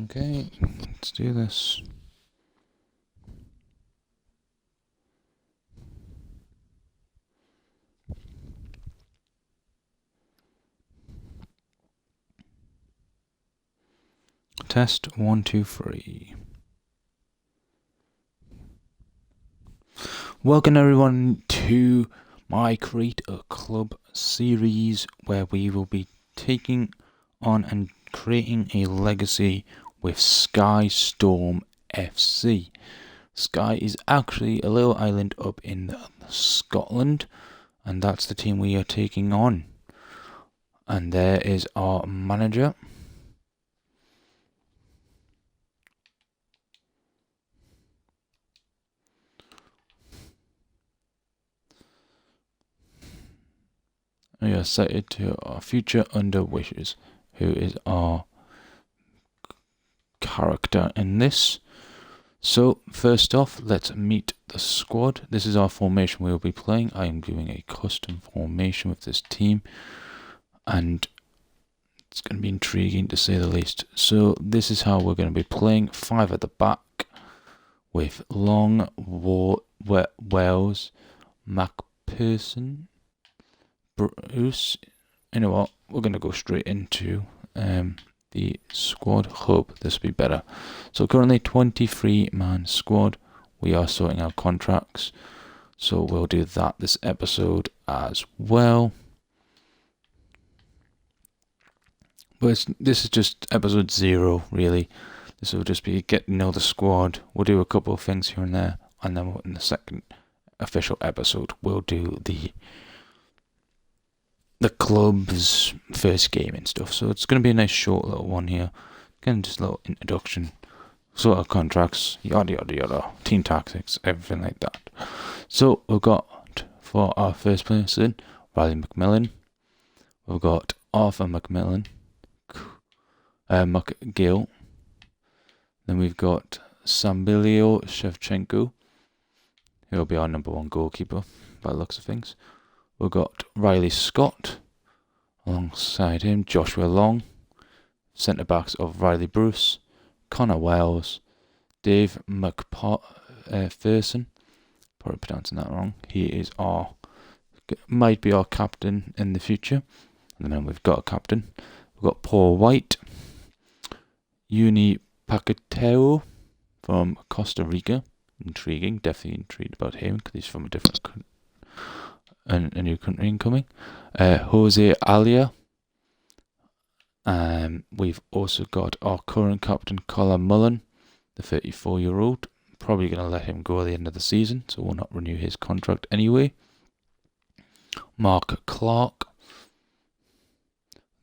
Okay, let's do this. Test 1, 2, 3. Welcome everyone to my Creat a Club series where we will be taking on and creating a legacy with Skye Storm FC. Skye is actually a little island up in Scotland, and that's the team we are taking on. And there is our manager. We are cited to our future under wishes, who is our character in this. So first off, let's meet the squad. This is our formation we will be playing. I am doing a custom formation with this team, and it's going to be intriguing to say the least. So this is how we're going to be playing. 5 at the back with Long, Wells, MacPherson, Bruce. You know what? We're going to go straight into the squad. Hope this will be better. So currently 23-man squad. We are sorting out contracts, so we'll do that this episode as well. But this is just episode 0, really. This will just be get to know the squad. We'll do a couple of things here and there, and then in the second official episode, we'll do the club's first game and stuff. So it's going to be a nice short little one here. Again, just a little introduction, sort of contracts, yada yada yada, team tactics, everything like that. So we've got for our first person, Riley McMillan. We've got Arthur McMillan, McGill. Then we've got Sambilio Shevchenko, who will be our number 1 goalkeeper by the looks of things. We've got Riley Scott, alongside him Joshua Long, centre backs of Riley Bruce, Connor Wells, Dave McPherson, probably pronouncing that wrong. He might be our captain in the future. And then we've got a captain. We've got Paul White, Uni Pacateo from Costa Rica. Intriguing, definitely intrigued about him because he's from a different country. A new country incoming. Jose Alia. We've also got our current captain, Colin Mullen, the 34-year-old. Probably going to let him go at the end of the season, so we'll not renew his contract anyway. Mark Clark.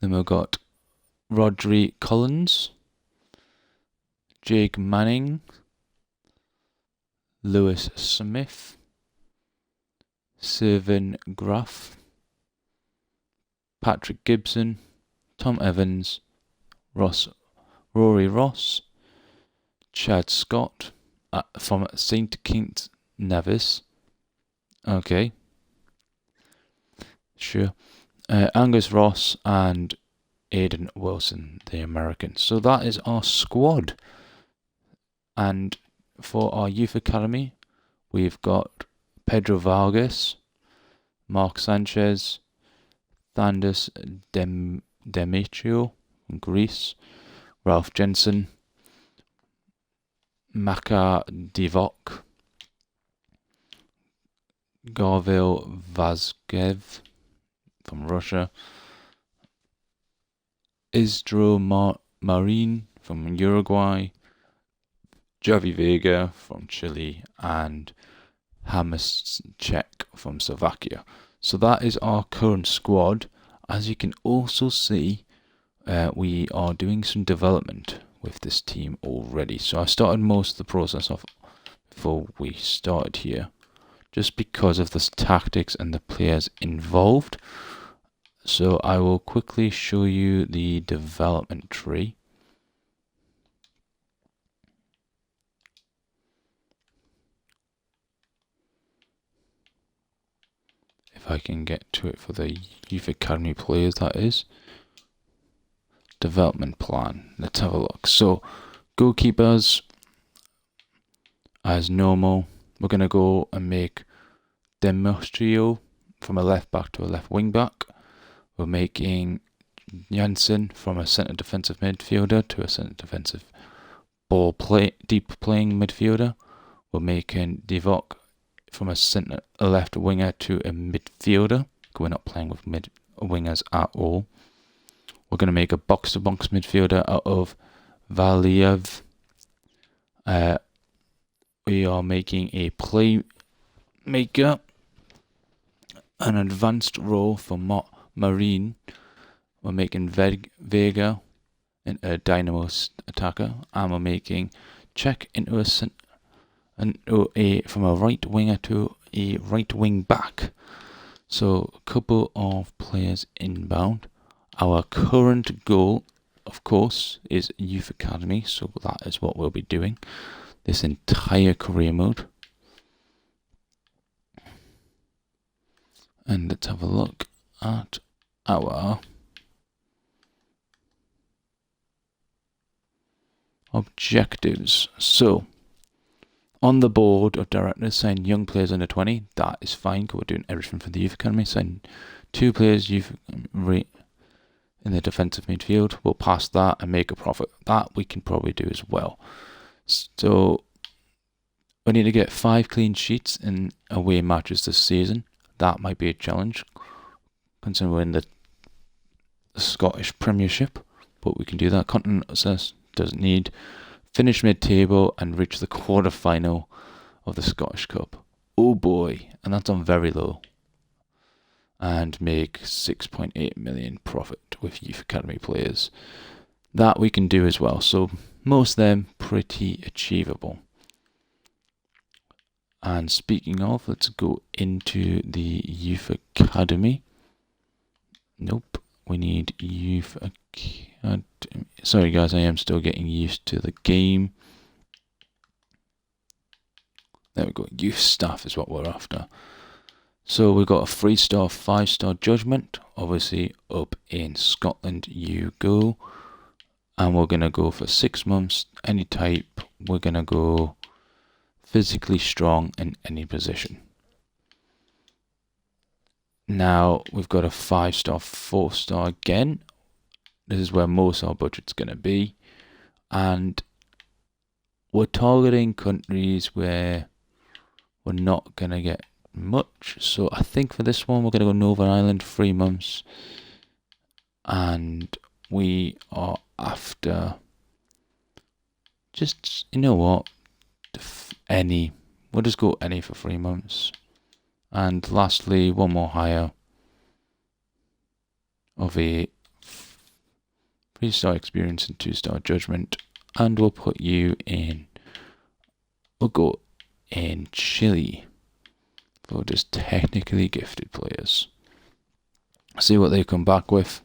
Then we've got Rodri Collins, Jake Manning, Lewis Smith, Sylvan Graff, Patrick Gibson, Tom Evans, Rory Ross, Chad Scott from St. Kitts Nevis. Okay. Sure. Angus Ross and Aidan Wilson, the American. So that is our squad. And for our youth academy, we've got Pedro Vargas, Mark Sanchez, Thandus Demetrio from Greece, Ralph Jensen, Makar Divok, Garvil Vazgev from Russia, Isdro Marin from Uruguay, Javi Vega from Chile, and Hamaszczyk from Slovakia. So that is our current squad. As you can also see, we are doing some development with this team already. So I started most of the process off before we started here, just because of the tactics and the players involved. So I will quickly show you the development tree. If I can get to it for the Youth Academy players, that is. development plan. Let's have a look. So, goalkeepers, as normal, we're going to go and make Demetrio from a left back to a left wing back. We're making Janssen from a centre defensive midfielder to a centre defensive deep playing midfielder. We're making Divock from a left winger to a midfielder. We're not playing with wingers at all. We're going to make a box-to-box midfielder out of Valiev. We are making a playmaker, an advanced role for Marine. We're making Vega into a dynamo attacker, and we're making Czech into from a right winger to a right wing back. So a couple of players inbound. Our current goal, of course, is Youth Academy, so that is what we'll be doing this entire career mode. And let's have a look at our objectives. So, on the board of directors, sign young players under 20. That is fine, because we're doing everything for the Youth Academy. Sign 2 players in the defensive midfield. We'll pass that and make a profit. That we can probably do as well. So, we need to get 5 clean sheets in away matches this season. That might be a challenge, considering we're in the Scottish Premiership, but we can do that. Continental Access doesn't need. Finish mid-table and reach the quarter-final of the Scottish Cup. Oh boy, and that's on very low. And make 6.8 million profit with Youth Academy players. That we can do as well, so most of them pretty achievable. And speaking of, let's go into the Youth Academy. Nope, we need Youth Academy. Sorry guys, I am still getting used to the game. There we go, youth staff is what we're after. So we've got a 3-star, 5-star judgment. Obviously up in Scotland you go. And we're going to go for 6 months, any type. We're going to go physically strong in any position. Now we've got a 5-star, 4-star again. This is where most of our budget's going to be. And we're targeting countries where we're not going to get much. So I think for this one, we're going to go Northern Ireland, 3 months. And we are after just, you know what, any. We'll just go any for 3 months. And lastly, one more hire of a 3-star experience and 2-star judgment, and we'll put you in. We'll go in Chile for just technically gifted players. See what they come back with.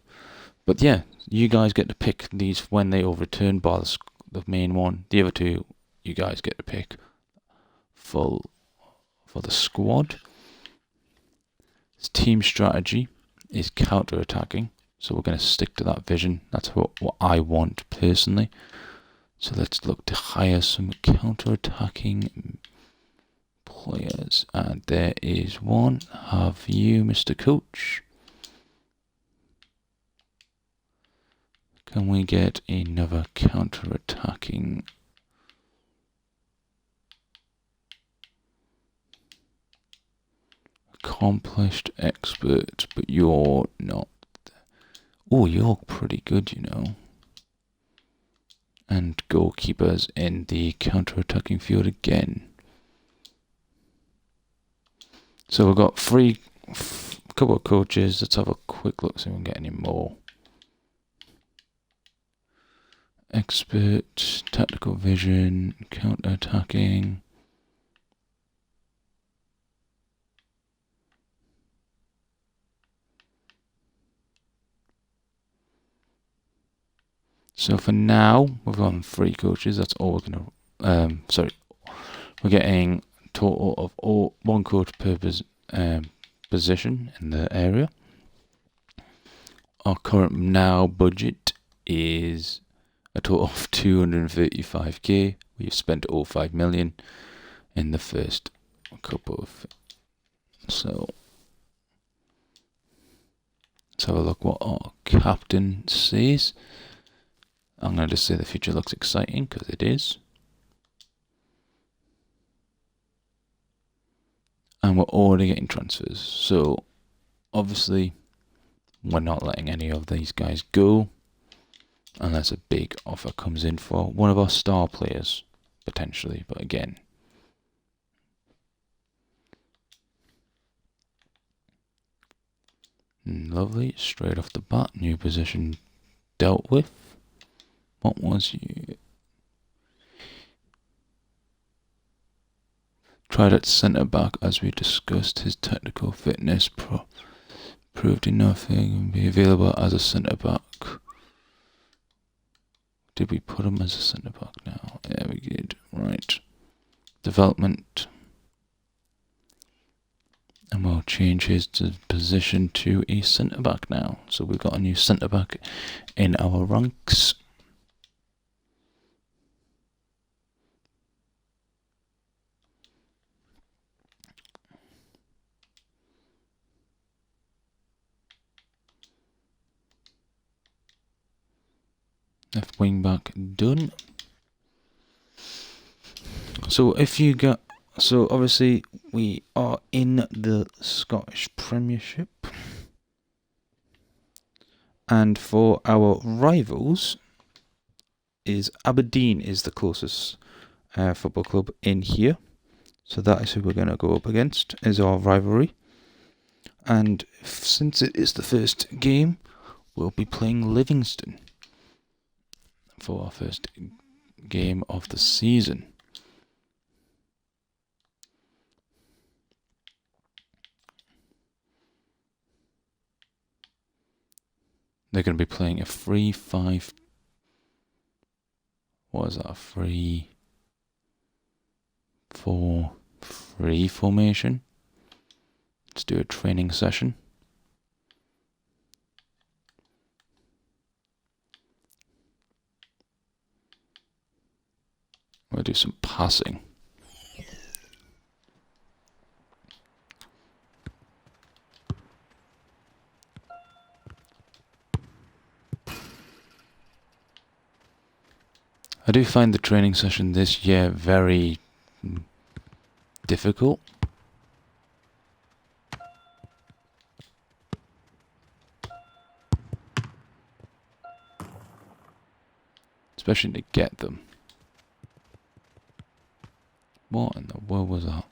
But yeah, you guys get to pick these when they all return, bar the main one. The other 2, you guys get to pick for the squad. Team strategy is counter-attacking. So we're going to stick to that vision. That's what I want personally. So let's look to hire some counter-attacking players. And there is one. Have you, Mr. Coach? Can we get another counter-attacking? Accomplished expert, but you're not. Oh, you're pretty good, you know. And goalkeepers in the counter-attacking field again. So we've got a couple of coaches. Let's have a quick look, see if we can get any more. Expert, tactical vision, counter-attacking. So for now, we've got 3 coaches. That's all we're going to. We're getting a total of 1 coach per position in the area. Our current now budget is a total of 235k. We've spent all 5 million in the first couple of. So let's have a look what our captain says. I'm going to just say the future looks exciting, because it is. And we're already getting transfers. So obviously we're not letting any of these guys go unless a big offer comes in for one of our star players, potentially. But again, lovely, straight off the bat, new position dealt with. What was you? Tried at centre back, as we discussed. His technical fitness proved enough and be available as a centre back. Did we put him as a centre back now? Yeah, we did. Right. Development. And we'll change his position to a centre back now. So we've got a new centre back in our ranks. Left wing back done. So obviously we are in the Scottish Premiership, and for our rivals is Aberdeen is the closest football club in here. So that is who we're going to go up against, is our rivalry. And since it is the first game, we'll be playing Livingston for our first game of the season. They're going to be playing a 3-5. What is that? 3-4-3 formation. Let's do a training session. We'll do some passing. I do find the training session this year very difficult. Especially to get them. What in the world was that?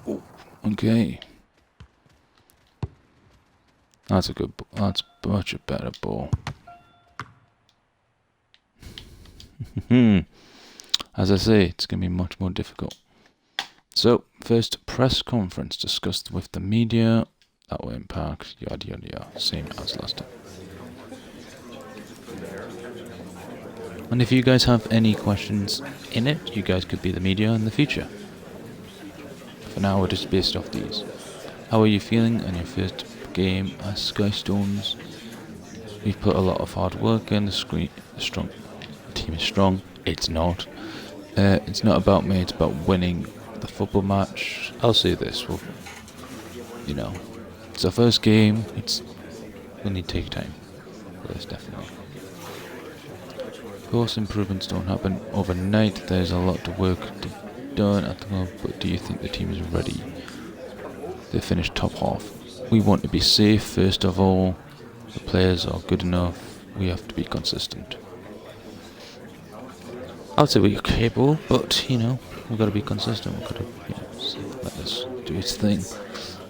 Oh, okay. That's a good. That's much a better ball. As I say, it's going to be much more difficult. So, first press conference discussed with the media. That will impact, yada yada yada, same as last time. And if you guys have any questions in it, you guys could be the media in the future. For now, we're just based off these. How are you feeling on your first game as Skye Storms? We've put a lot of hard work in. The team is strong. It's not. It's not about me. It's about winning the football match. I'll say this. Well, you know, it's our first game. We need to take time. Yes, definitely. Of course, improvements don't happen overnight. There's a lot of work to be done at the moment. But do you think the team is ready? They finished top half. We want to be safe first of all. The players are good enough. We have to be consistent. I'd say we're capable, but you know, we've got to be consistent. We've got to, let this do its thing.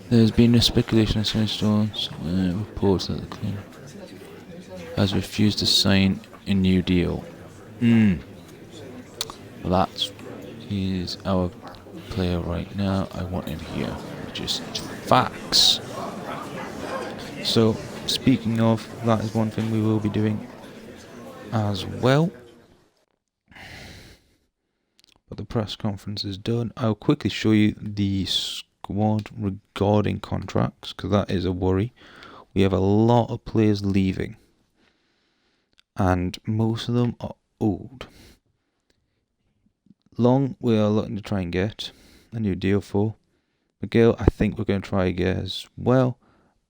There's been a speculation of Skye Storm's reports that the club has refused to sign a new deal. Well, he's our player right now. I want him here, which is facts. So, speaking of, that is one thing we will be doing as well. But the press conference is done. I'll quickly show you the squad regarding contracts, because that is a worry. We have a lot of players leaving, and most of them are old. Long, we are looking to try and get a new deal for. McGill, I think we're going to try again as well.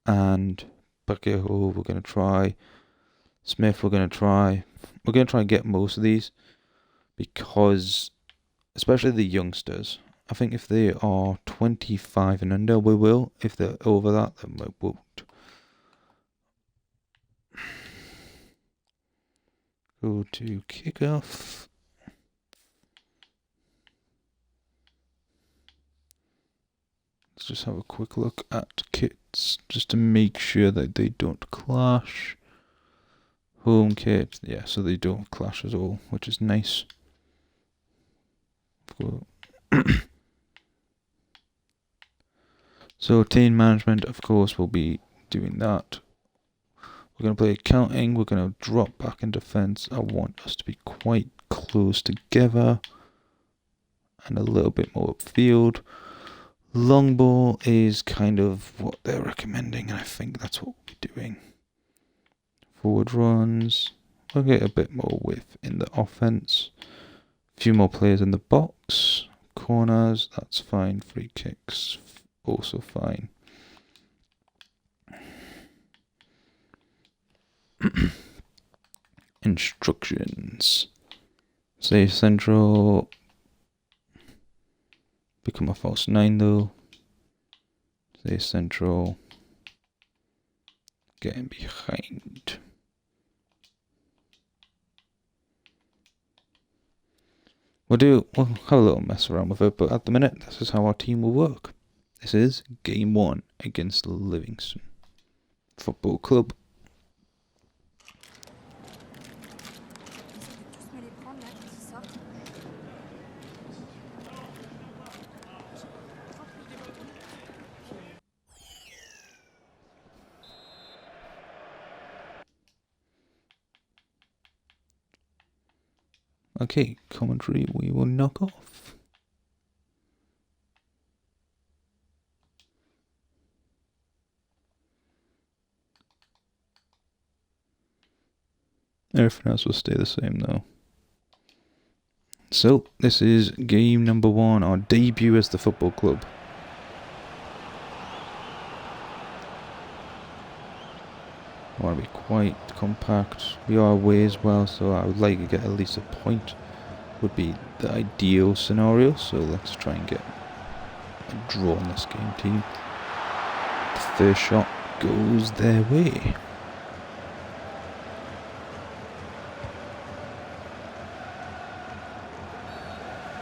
And Buckingham, we're going to try. Smith, we're going to try. We're going to try and get most of these, because, especially the youngsters, I think if they are 25 and under, we will. If they're over that, then we won't. Go to kickoff. Let's just have a quick look at kits, just to make sure that they don't clash. Home kit, yeah, so they don't clash at all, which is nice. So team management, of course, will be doing that. We're going to play accounting. We're going to drop back in defense. I want us to be quite close together and a little bit more upfield. Long ball is kind of what they're recommending, and I think that's what we'll be doing. Forward runs. We'll get a bit more width in the offense. A few more players in the box. Corners, that's fine. Free kicks, also fine. Instructions. Say central. Become a false 9 though. Say central. Getting behind. We'll have a little mess around with it, but at the minute, this is how our team will work. This is game 1 against Livingston Football Club. Okay, commentary we will knock off. Everything else will stay the same though. So, this is game number 1, our debut as the football club. I want to be quite compact. We are away as well, so I would like to get at least a point. Would be the ideal scenario, so let's try and get a draw in this game, team. The first shot goes their way.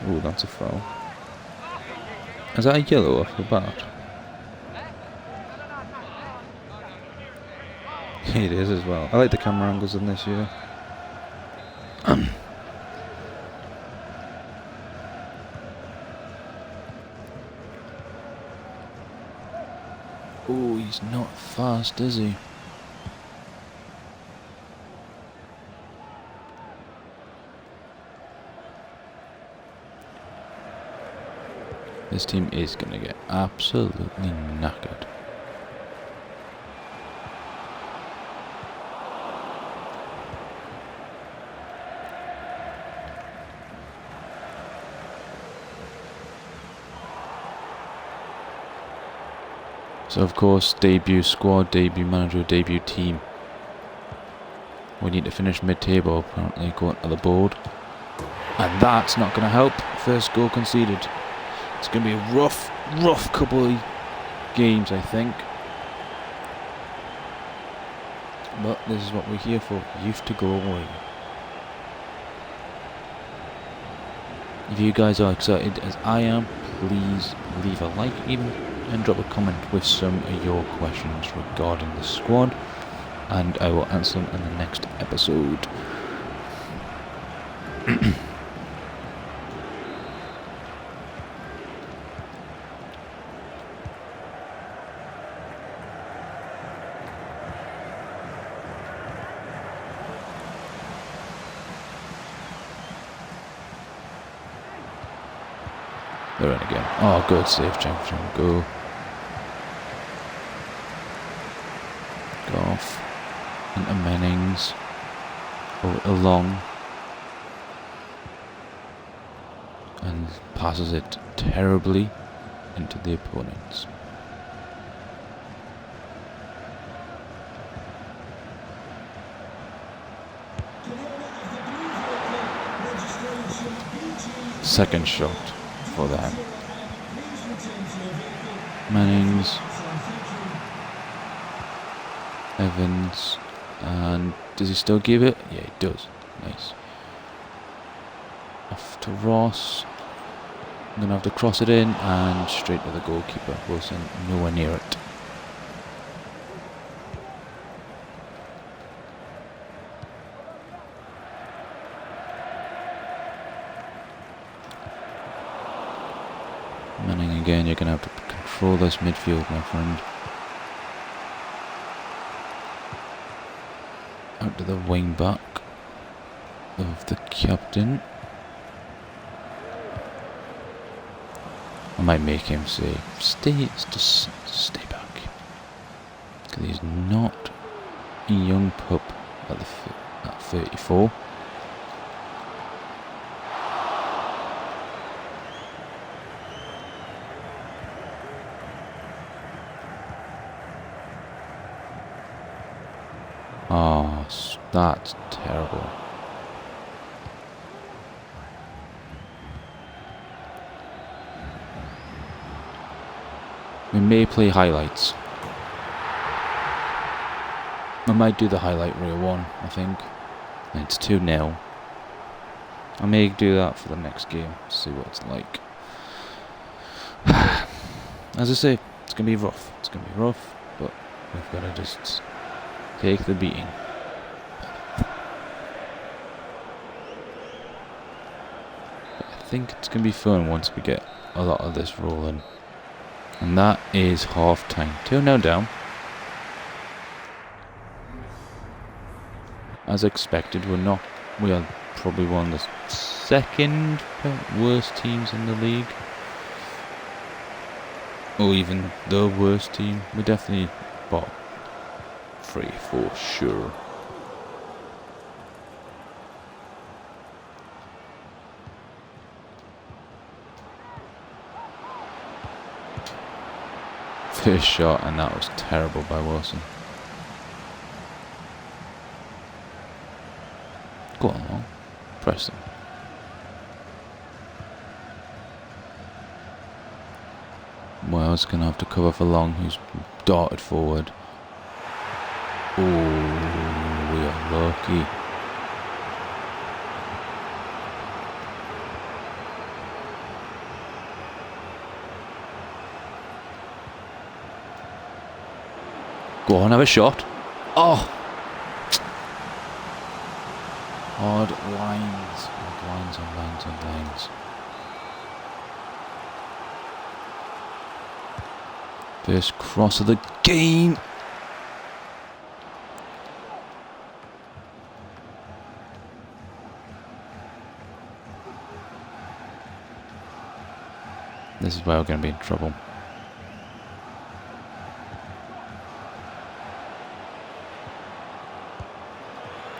Oh, that's a foul. Is that a yellow off the bat? It is as well. I like the camera angles in this year. Oh, he's not fast, is he? This team is going to get absolutely knackered. So of course, debut squad, debut manager, debut team. We need to finish mid-table, apparently, going to the board. And that's not going to help. First goal conceded. It's going to be a rough couple of games, I think. But this is what we're here for. Youth to go away. If you guys are excited as I am, please leave a like even and drop a comment with some of your questions regarding the squad, and I will answer them in the next episode. They're in again. Oh, good save, Shevchenko. Off into Mennings, along, and passes it terribly into the opponents. Second shot for them. Mennings, Evans, and does he still give it? Yeah, he does. Nice. Off to Ross. I'm going to have to cross it in and straight to the goalkeeper. Wilson nowhere near it. Manning again, you're going to have to control this midfield, my friend. Out to the wing back of the captain. I might make him say, just stay back. Because he's not a young pup at 34. Oh, that's terrible. We may play highlights. I might do the highlight reel one, I think. And it's 2-0. I may do that for the next game, see what it's like. As I say, it's going to be rough. It's going to be rough, but we've got to just take the beating. I think it's going to be fun once we get a lot of this rolling. And that is half time. 2-0 down. As expected, we are probably one of the second worst teams in the league. Or even the worst team. We're definitely bottom 3 for sure. First shot, and that was terrible by Wilson. Go on, long. Press them. Wells going to have to cover for Long, who's darted forward. Oh, we are lucky. Go on, have a shot. Oh! Hard lines. Hard lines on lines on lines. First cross of the game. This is where we're going to be in trouble.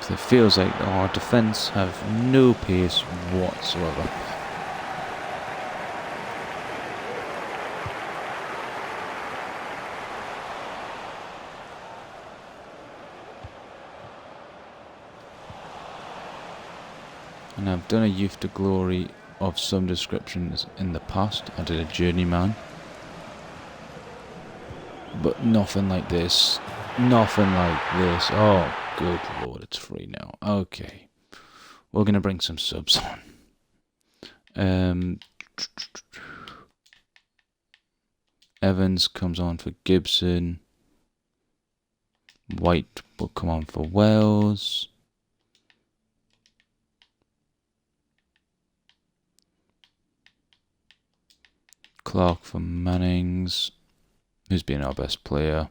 It feels like our defence have no pace whatsoever. And I've done a Youth to Glory of some descriptions in the past. I did a Journeyman. But nothing like this. Nothing like this. Oh, good lord, it's free now. Okay. We're going to bring some subs on. Evans comes on for Gibson. White will come on for Wells. Clark for Mannings, who's been our best player.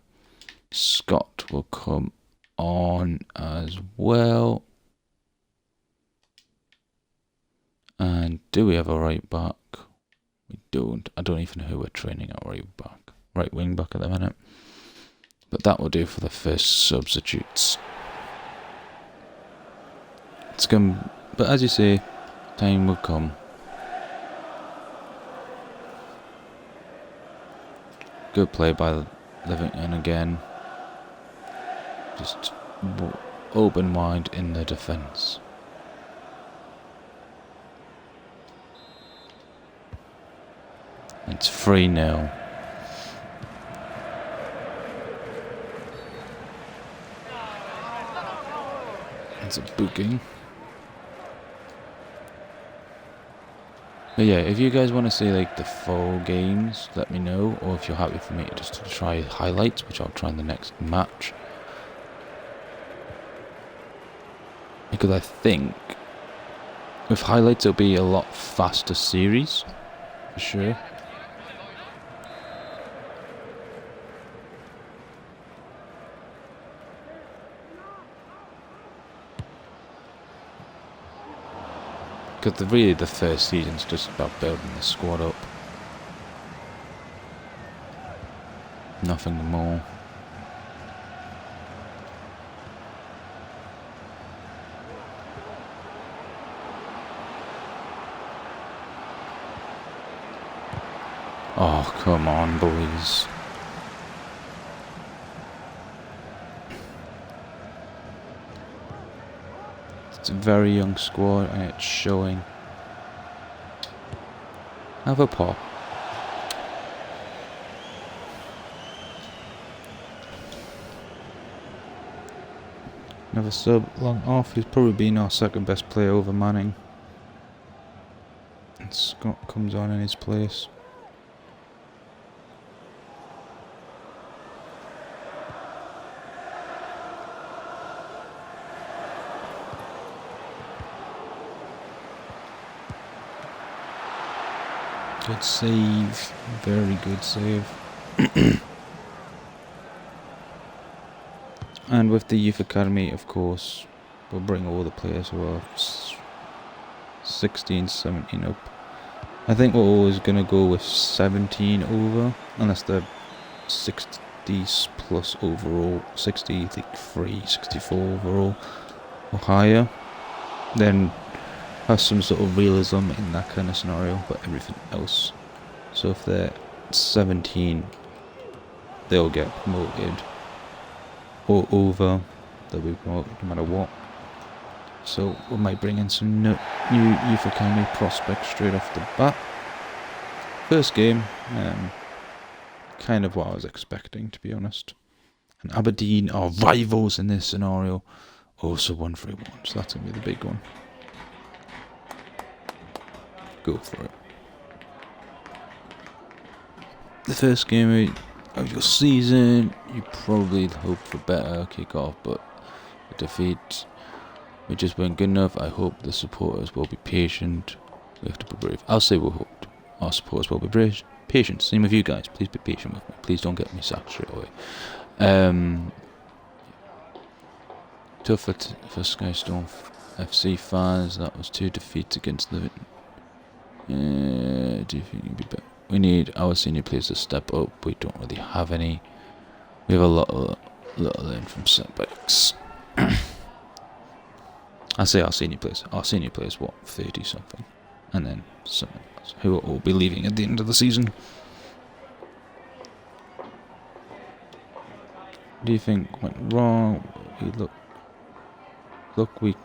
Scott will come on as well. And do we have a right back? We don't even know who we're training at right wing back at the minute. But that will do for the first substitutes. But as you say, time will come. Good play by Livington again. Just open wide in the defence. It's 3-0. It's a booking. But yeah, if you guys want to see like the full games, let me know. Or if you're happy for me just to try highlights, which I'll try in the next match. Because I think with highlights it'll be a lot faster series, for sure. Because really the first season's just about building the squad up. Nothing more. Oh, come on, boys. It's a very young squad and it's showing. Have a pop. Another sub long off. He's probably been our second best player over Manning. And Scott comes on in his place. Good save, very good save. And with the youth academy, of course, we'll bring all the players who are 16, 17 up. I think we're always going to go with 17 over, unless they're 60s plus overall, 63, 64 overall or higher. Then have some sort of realism in that kind of scenario, but everything else. So if they're 17, they'll get promoted, or over, they'll be promoted no matter what. So we might bring in some new youth academy prospects straight off the bat. First game, kind of what I was expecting, to be honest. And Aberdeen are rivals in this scenario, also 1-3-1, so that's going to be the big one. Go for it. The first game of your season, you probably hope for better kick-off, but a defeat, we just weren't good enough. I hope the supporters will be patient. We have to be brave. I'll say we hope our supporters will be brave. Patient. Same with you guys. Please be patient with me. Please don't get me sacked straight away. Tough for Skye Storm FC fans. That was 2 defeats against the. Do you think you'd be better? We need our senior players to step up. We don't really have any. We have a lot of learn from setbacks. I say our senior players. Our senior players, what, 30 something, and then something else who will all be leaving at the end of the season. What do you think went wrong?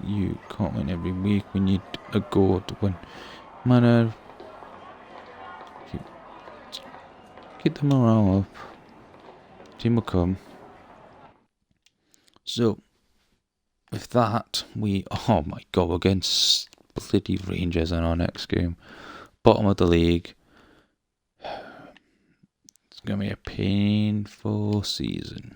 You can't win every week. We need a goal to win. Manner. Keep the morale up. Team will come. So, with that, oh my god, we're against bloody Rangers in our next game. Bottom of the league. It's going to be a painful season.